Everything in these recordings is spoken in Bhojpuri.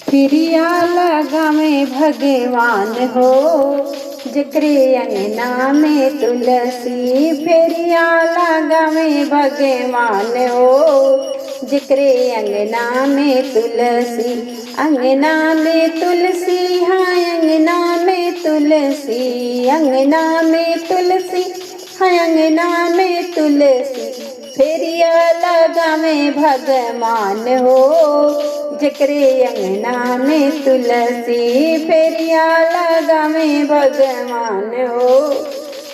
फिरिया लगावे भगवान हो, जकरे अंगना में तुलसी। फिरिया लगावे भगवान हो, जकरे अंगना में तुलसी। अंगना में तुलसी, हाँ अंगना में तुलसी, अंगना में तुलसी, हाँ अंगना में तुलसी। फेरिया लगावे भगवान हो, जकरे अंगना में तुलसी। फेरिया लगावे भगवान हो,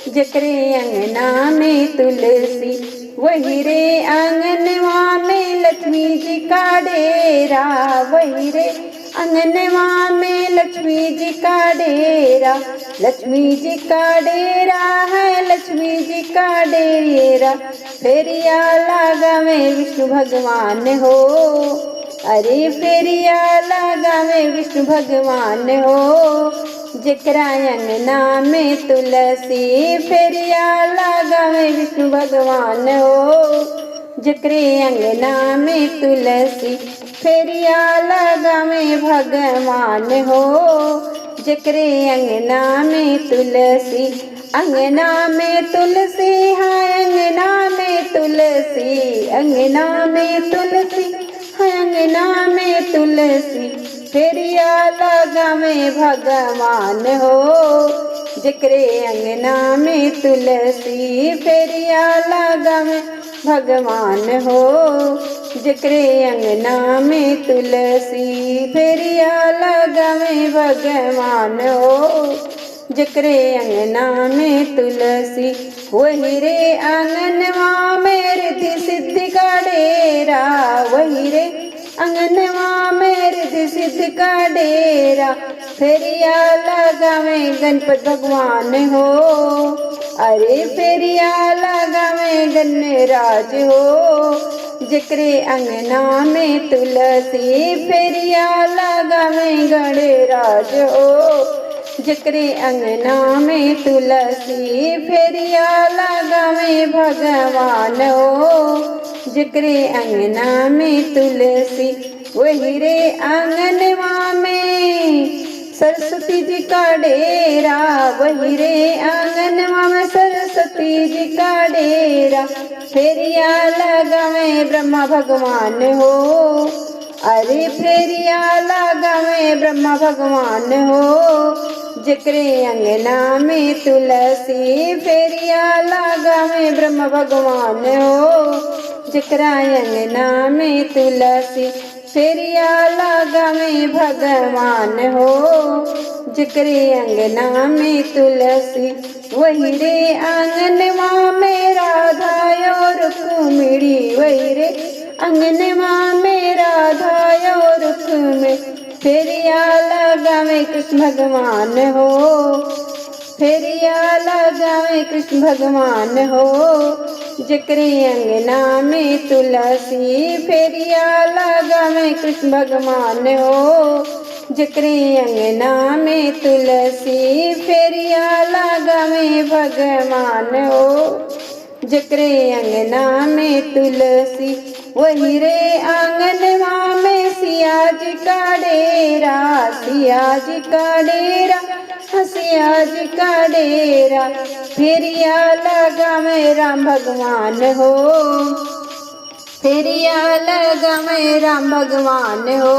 जकरे अंगना में तुलसी। वही रे आंगनवा में लक्ष्मी जी का डेरा, वही रे आंगनवा में लक्ष्मी जी का डेरा। लक्ष्मी जी का डेरा है, लक्ष्मी जी का डेरा। फेरिया लगावे विष्णु भगवान हो, अरे फेरिया लगावे विष्णु भगवान हो, जकरा अंगना में तुलसी। फेरिया लगावे विष्णु भगवान हो, जकरे अंगना में तुलसी। फेरिया लगावे भगवान हो, जकरे अंगना में तुलसी। अंगना में तुलसी, हाँ अंगना में तुलसी, अंगना में तुलसी, हाँ अंगना में तुलसी। फेरिया लगावे भगवान हो, जकरे अंगना में तुलसी। फेरिया लगावे भगवान हो, जकरे अंगना में तुलसी। फेरिया लगावे भगवान हो, जकरे अंगना में तुलसी। वही रे आंगनवा में रिद्धि सिद्धि का डेरा, वही रे अंगनवा में रिद्धि सिद्धि का डेरा। फेरिया लगावे गणपति भगवान हो, अरे फेरिया लगावे गणराज हो, जकरे अंगना में तुलसी। फेरिया लगावे गणराज हो, जकरे अंगना में तुलसी। फेरिया लगावे भगवान हो, जकरे अंगना में तुलसी। वही रे आंगनवा में सरस्वती जी का डेरा, वही रे आंगनवा में सरस्वती जी का डेरा। फेरिया लगावे ब्रह्मा भगवान हो, अरे फेरिया लगावे ब्रह्मा भगवान हो, जकरे अंगना में तुलसी। फेरिया लगावे ब्रह्म भगवान हो, जकरा अंगना में तुलसी। फेरिया लगावे भगवान हो, जकरे अंगना में तुलसी। वही रे आंगनवा में राधा और रुक्मिणी, वही रे अंगनवा में राधा और रुक्मिणी। फेरिया लगावे कृष्ण भगवान हो, फेरिया लगावे कृष्ण भगवान हो, जकरे अंगना में तुलसी। फेरिया लगावे कृष्ण भगवान हो, जकरे अंगना में तुलसी। फेरिया लगावे भगवान हो, जकरे अंगना में तुलसी। वही रे आंगनवा में सिया जी का डेरा, सिया जी का डेरा, सिया जी का डेरा। फेरिया लगावे राम भगवान हो, फेरिया लगावे राम भगवान हो,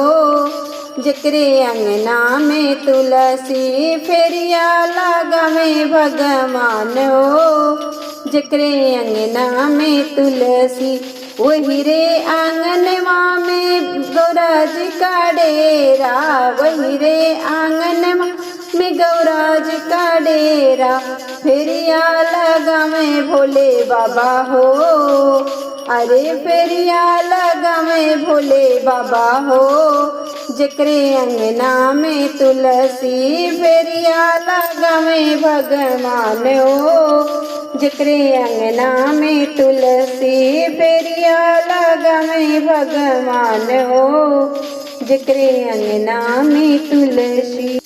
जकरे अंगना में तुलसी। फेरिया लगावे भगवान हो, जकरे अंगना में तुलसी। वही रे आंगनवा में गौरा जी का डेरा, वही रे आंगनवा में गौरा जी का डेरा। फेरिया लगावे भोले बाबा हो, अरे फेरिया लगावे भोले बाबा हो, जकरे अंगना में तुलसी। फेरिया लगावे भगवान हो, जकरे अंगना में तुलसी। फेरिया लगावे भगवान हो, जकरे अंगना में तुलसी।